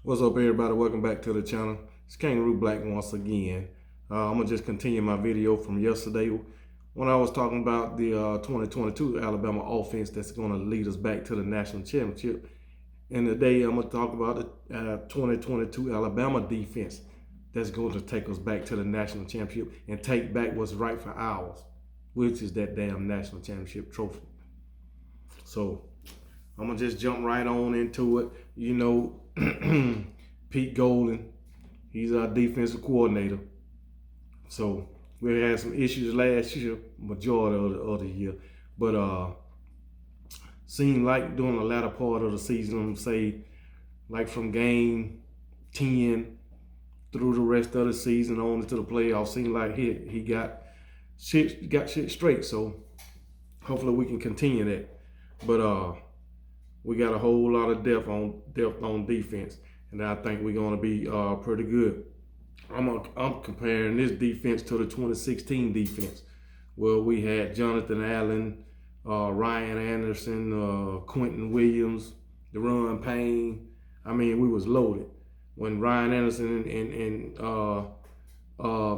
What's up, everybody? Welcome back to the channel. It's Kangaroo Black once again. I'm gonna just continue my video from yesterday when I was talking about the 2022 Alabama offense that's gonna lead us back to the national championship. And today I'm gonna talk about the 2022 Alabama defense that's going to take us back to the national championship and take back what's right for ours, which is that damn national championship trophy. So I'm gonna just jump right on into it. Pete Golden, he's our defensive coordinator. So we had some issues last year, majority of the year, but seemed like during the latter part of the season, say like from game 10 through the rest of the season on into the playoffs, seemed like he got shit straight. So hopefully we can continue that. But we got a whole lot of depth on defense, and I think we're going to be pretty good. I'm comparing this defense to the 2016 defense, where we had Jonathan Allen, Ryan Anderson, Quentin Williams, Deron Payne. I mean, we was loaded. When Ryan Anderson and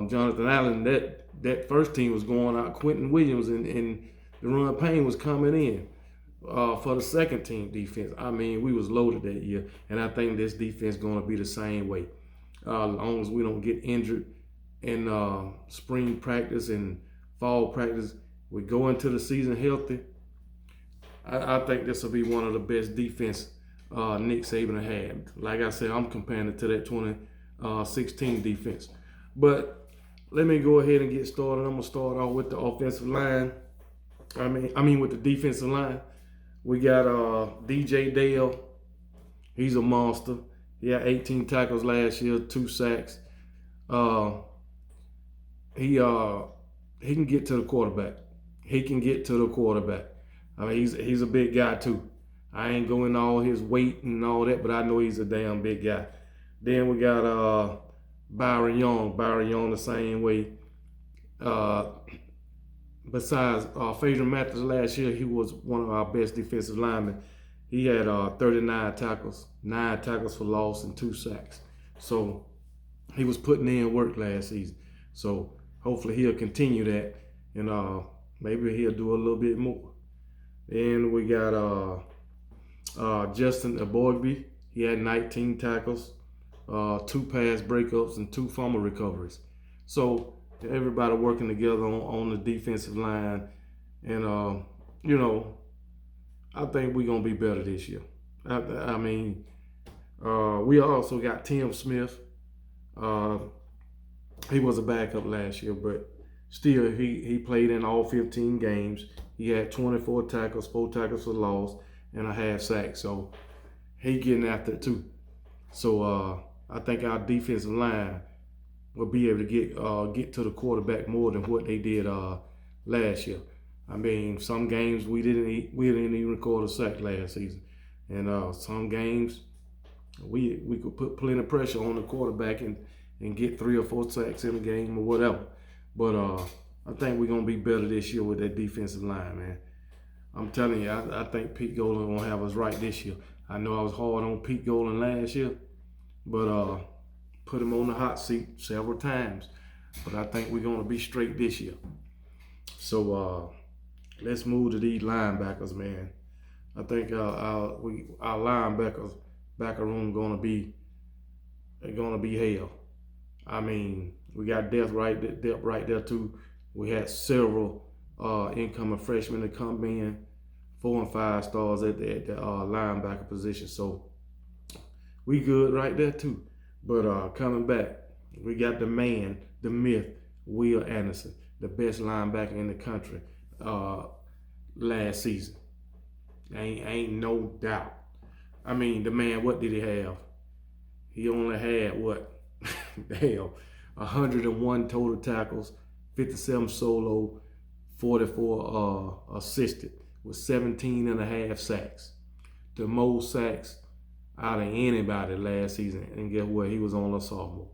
Jonathan Allen, that first team was going out. Quentin Williams and Deron Payne was coming in. For the second team defense, I mean, we was loaded that year, and I think this defense going to be the same way. As long as we don't get injured in spring practice and fall practice, we go into the season healthy. I think this will be one of the best defense Nick Saban had. Like I said, I'm comparing it to that 2016 defense. But let me go ahead and get started. I'm gonna start off with the offensive line. I mean with the defensive line. We got DJ Dale. He's a monster. He had 18 tackles last year, 2 sacks. He can get to the quarterback. He can get to the quarterback. I mean, he's a big guy too. I ain't going all his weight and all that, but I know he's a damn big guy. Then we got Byron Young. Byron Young the same way. Besides Phaedra Mathis last year, he was one of our best defensive linemen. He had 39 tackles, 9 tackles for loss, and 2 sacks. So he was putting in work last season. So hopefully he'll continue that, and maybe he'll do a little bit more. Then we got Justin Aborgby. He had 19 tackles, 2 pass breakups, and 2 fumble recoveries. So everybody working together on the defensive line, and I think we're gonna be better this year. I mean, we also got Tim Smith. He was a backup last year, but still he played in all 15 games. He had 24 tackles, 4 tackles for loss, and a half sack. So he getting after it too. So I think our defensive line will be able to get to the quarterback more than what they did last year. I mean, some games we didn't even record a sack last season, and some games we could put plenty of pressure on the quarterback and get 3 or 4 sacks in a game or whatever. But I think we're gonna be better this year with that defensive line, man. I'm telling you, I think Pete Golden gonna have us right this year. I know I was hard on Pete Golden last year, but put him on the hot seat several times. But I think we're gonna be straight this year. So let's move to these linebackers, man. I think our linebackers backer room gonna be hell. I mean, we got depth right there too. We had several incoming freshmen that come in, 4 and 5 stars at the linebacker position. So we good right there too. But coming back, we got the man, the myth, Will Anderson, the best linebacker in the country last season. Ain't no doubt. I mean, the man, what did he have? He only had what? Damn, 101 total tackles, 57 solo, 44 assisted, with 17 and a half sacks. The most sacks out of anybody last season, and guess what? He was only a sophomore.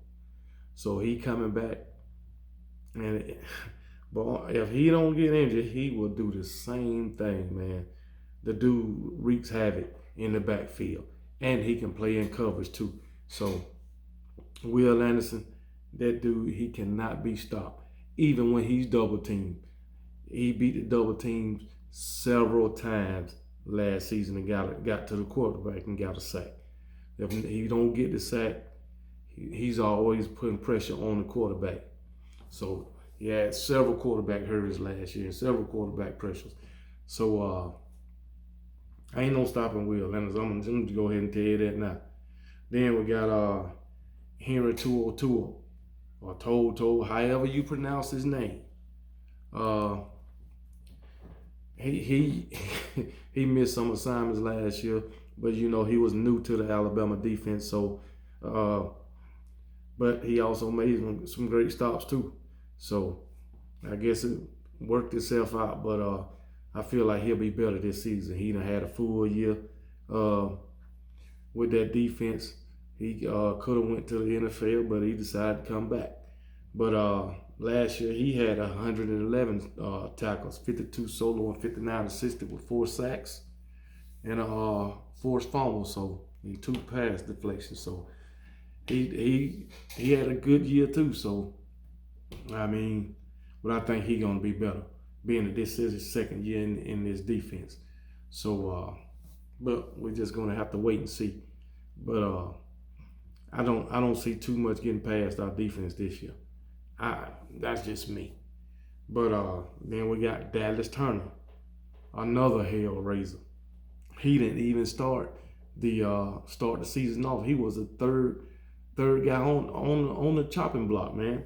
So he coming back, and but if he don't get injured, he will do the same thing, man. The dude wreaks havoc in the backfield, and he can play in coverage too. So Will Anderson, that dude, he cannot be stopped. Even when he's double teamed, he beat the double teams several times last season and got to the quarterback and got a sack. If he don't get the sack, he's always putting pressure on the quarterback. So he had several quarterback hurries last year and several quarterback pressures. So I ain't no stopping Will Anderson. I'm going to go ahead and tell you that now. Then we got Henry Tuo, or Toe, however you pronounce his name. He he missed some assignments last year, but he was new to the Alabama defense. So, but he also made some great stops too. So I guess it worked itself out. But I feel like he'll be better this season. He done had a full year with that defense. He could have went to the NFL, but he decided to come back. But last year he had 111 tackles, 52 solo and 59 assisted with 4 sacks and a forced fumble. So he 2 pass deflections. So he had a good year too. So I mean, but I think he's gonna be better, being that this is his second year in this defense. So but we're just gonna have to wait and see. But I don't see too much getting past our defense this year. That's just me. But then we got Dallas Turner, another hellraiser. He didn't even start the season off. He was the third guy on the chopping block, man.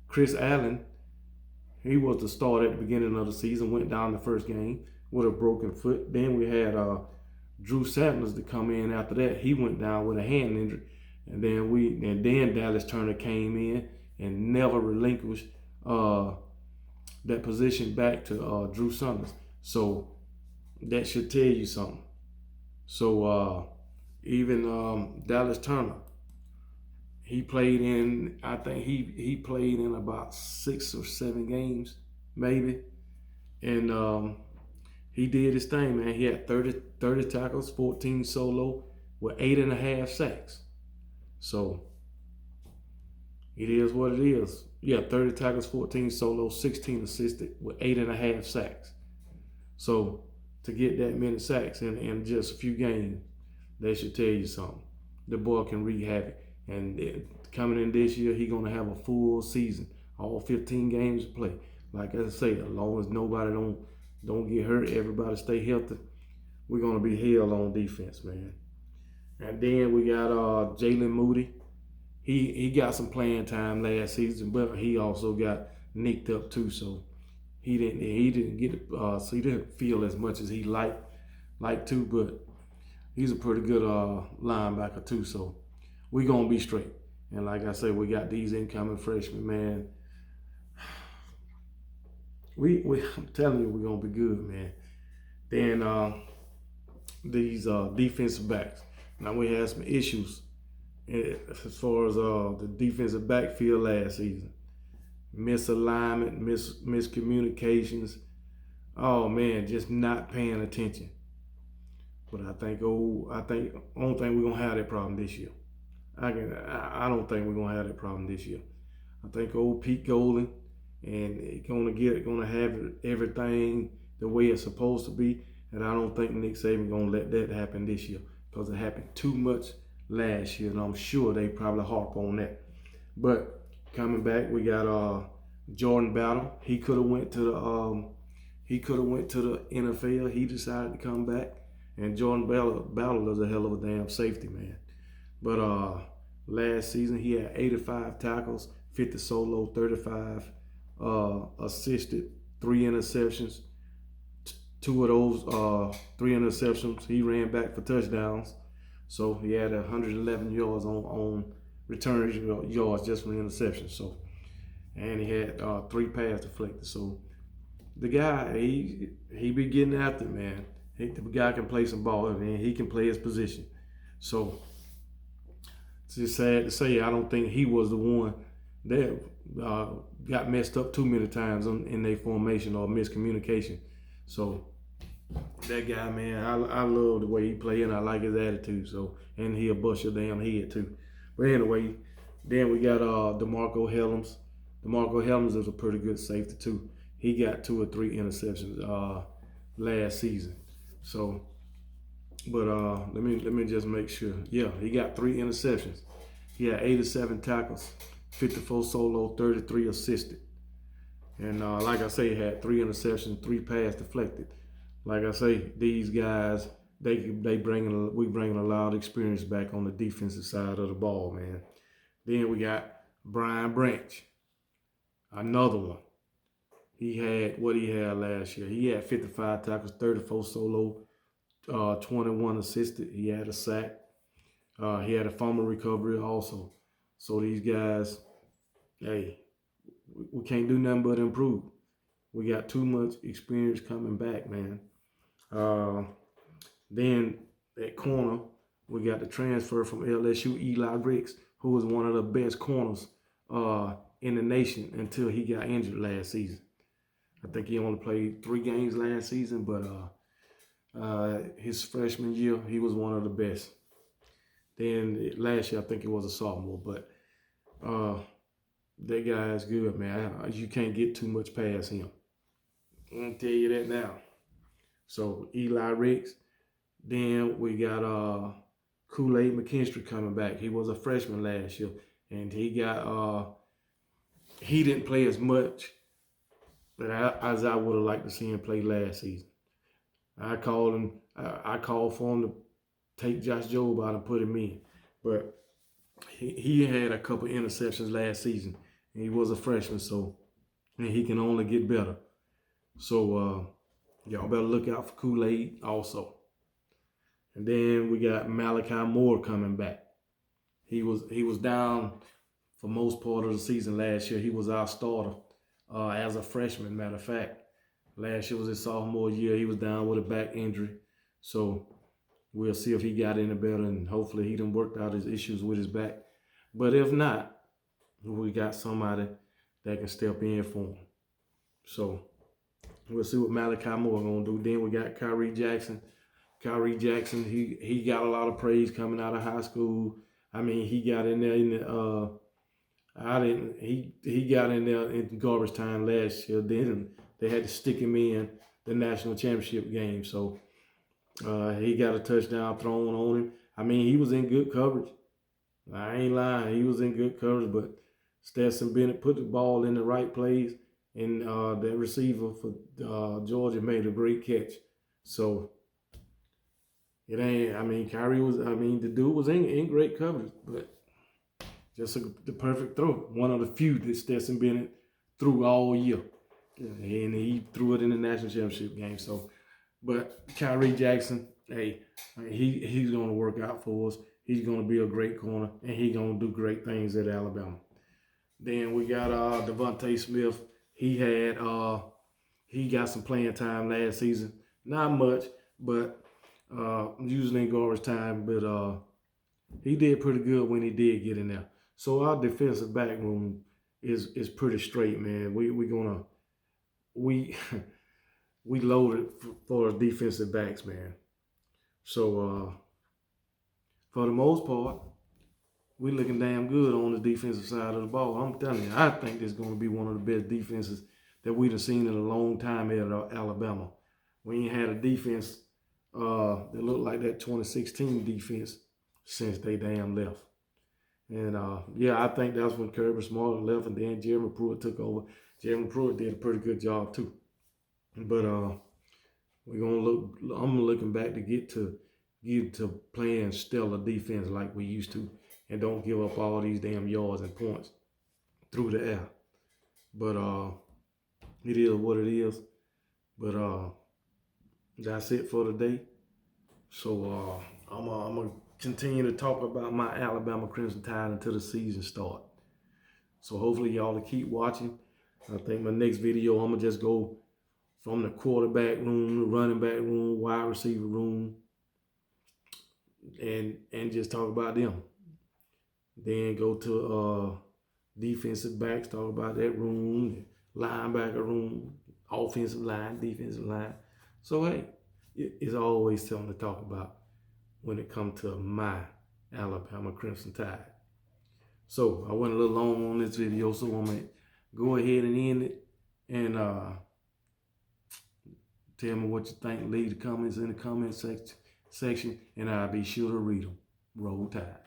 Chris Allen, he was the start at the beginning of the season. Went down the first game with a broken foot. Then we had Drew Sanders to come in after that. He went down with a hand injury. And then Dallas Turner came in and never relinquished that position back to Drew Sanders. So that should tell you something. So even Dallas Turner, he played in, I think he played in about 6 or 7 games, maybe. And he did his thing, man. He had 30 tackles, 14 solo, with 8.5 sacks. So it is what it is. Yeah, 30 tackles, 14 solo, 16 assisted with 8.5 sacks. So to get that many sacks in just a few games, that should tell you something. The boy can wreak havoc. And coming in this year, he's gonna have a full season, all 15 games to play. Like I say, as long as nobody don't get hurt, everybody stay healthy, we're gonna be hell on defense, man. And then we got Jalen Moody. He got some playing time last season, but he also got nicked up too. So he didn't get so he didn't feel as much as he liked to. But he's a pretty good linebacker too. So we gonna be straight. And like I said, we got these incoming freshmen, man. I'm telling you, we're gonna be good, man. Then these defensive backs. Now we had some issues as far as the defensive backfield last season. Misalignment, miscommunications. Oh man, just not paying attention. But I think only thing we're gonna have that problem this year. I don't think we're gonna have that problem this year. I think old Pete Golding and gonna have everything the way it's supposed to be, and I don't think Nick Saban gonna let that happen this year, because it happened too much last year, and I'm sure they probably harp on that. But coming back, we got Jordan Battle. He could have went to the NFL. He decided to come back, and Jordan Battle is a hell of a damn safety, man. But last season he had 85 tackles, 50 solo, 35 assisted, 3 interceptions. 2 of those 3 interceptions he ran back for touchdowns. So he had 111 yards on return yards just from the interception. So, and he had 3 pass deflected. So the guy, he be getting after it, man. The guy can play some ball, and he can play his position. So it's just sad to say, I don't think he was the one that got messed up too many times in their formation or miscommunication. So That guy, man, I love the way he play and I like his attitude. So, and he'll bust your damn head too. But anyway, then we got DeMarco Hellams. DeMarco Hellams is a pretty good safety too. He got 2 or 3 interceptions last season. So, but let me just make sure. Yeah, he got 3 interceptions. He had 87 tackles, 54 solo, 33 assisted. And like I say, he had 3 interceptions, 3 pass deflected. Like I say, these guys, we bringing a lot of experience back on the defensive side of the ball, man. Then we got Brian Branch, another one. He had what he had last year. He had 55 tackles, 34 solo, 21 assisted. He had a sack. He had a fumble recovery also. So these guys, hey, we can't do nothing but improve. We got too much experience coming back, man. Then at corner, we got the transfer from LSU, Eli Ricks, who was one of the best corners in the nation until he got injured last season. I think he only played 3 games last season, but his freshman year, he was one of the best. Then last year, I think he was a sophomore, but that guy is good, man. You can't get too much past him. I'm gonna tell you that now. So Eli Ricks. Then we got Kool-Aid McKinstry coming back. He was a freshman last year, and he didn't play as much as I would have liked to see him play last season. I called for him to take Josh Jobe out and put him in, but he had a couple interceptions last season, and he was a freshman, and he can only get better. So y'all better look out for Kool-Aid also. And then we got Malachi Moore coming back. He was down for most part of the season last year. He was our starter as a freshman, matter of fact. Last year was his sophomore year. He was down with a back injury. So we'll see if he got any better, and hopefully he done worked out his issues with his back. But if not, we got somebody that can step in for him. So we'll see what Malachi Moore gonna do. Then we got Kyrie Jackson. Kyrie Jackson, he got a lot of praise coming out of high school. I mean, he got in there he got in there in garbage time last year. Then they had to stick him in the national championship game. So he got a touchdown thrown on him. I mean, he was in good coverage. I ain't lying. He was in good coverage, but Stetson Bennett put the ball in the right place, and the receiver for Georgia made a great catch. So it ain't, I mean, the dude was in great coverage, but just the perfect throw. One of the few that Stetson Bennett threw all year. And he threw it in the national championship game. So, but Kyrie Jackson, hey, he's going to work out for us. He's going to be a great corner, and he's going to do great things at Alabama. Then we got Devonta Smith. He got some playing time last season. Not much, but usually in garbage time, but he did pretty good when he did get in there. So our defensive back room is pretty straight, man. We loaded for defensive backs, man. So for the most part, we looking damn good on the defensive side of the ball. I'm telling you, I think this is going to be one of the best defenses that we've seen in a long time at Alabama. We ain't had a defense that looked like that 2016 defense since they damn left. And yeah, I think that's when Kirby Smart left, and then Jeremy Pruitt took over. Jeremy Pruitt did a pretty good job too. But I'm looking back to get to playing stellar defense like we used to, and don't give up all these damn yards and points through the air. But it is what it is. But that's it for today. So I'm gonna continue to talk about my Alabama Crimson Tide until the season starts. So hopefully y'all will keep watching. I think my next video, I'm gonna just go from the quarterback room, the running back room, wide receiver room, and just talk about them. Then go to defensive backs, talk about that room, linebacker room, offensive line, defensive line. So hey, it's always something to talk about when it comes to my Alabama Crimson Tide. So I went a little long on this video, so I'm gonna go ahead and end it, and tell me what you think. Leave the comments in the comment section, and I'll be sure to read them. Roll Tide.